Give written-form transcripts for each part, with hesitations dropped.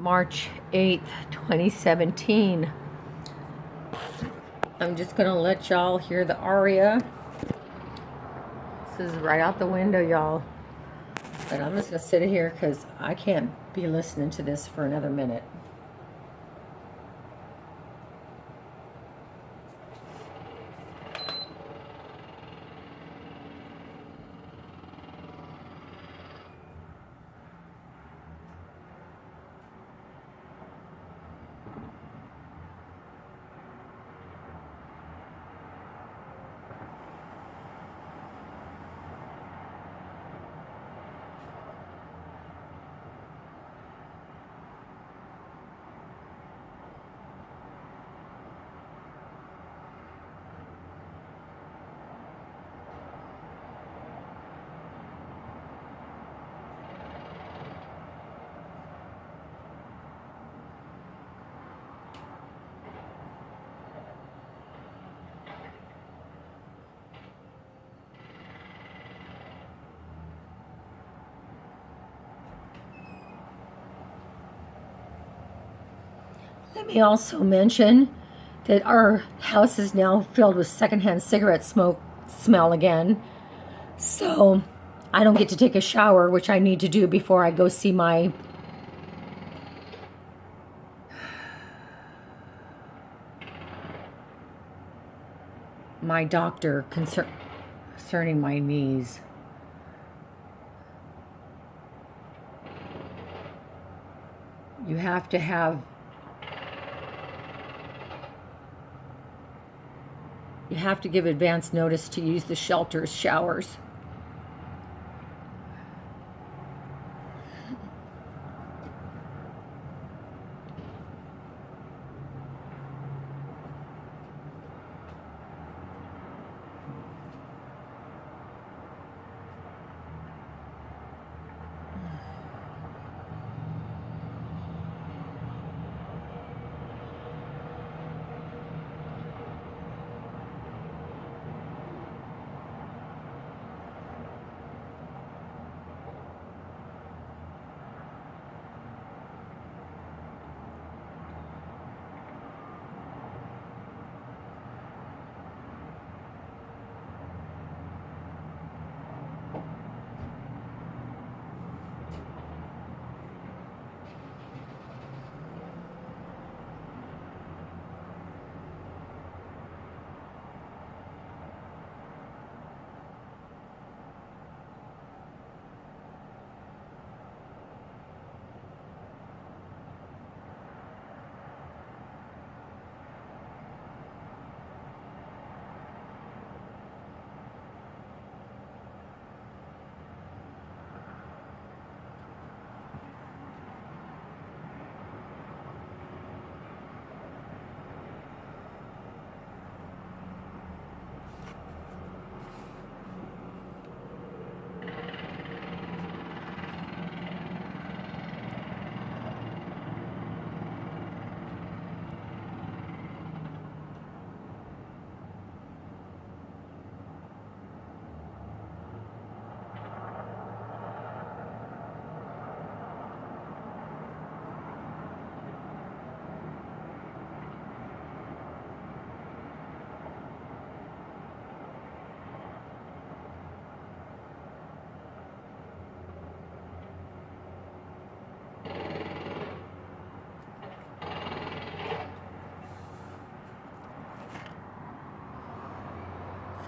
March 8th, 2017. I'm just gonna let y'all hear the aria. This is right out the window, y'all. But I'm just gonna sit here because I can't be listening to this for another minute. Let me also mention that our house is now filled with secondhand cigarette smoke smell again. So I don't get to take a shower, which I need to do before I go see my doctor concerning my knees. You have to give advance notice to use the shelter's showers.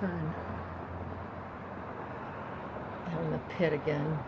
Fun. Down in the pit again.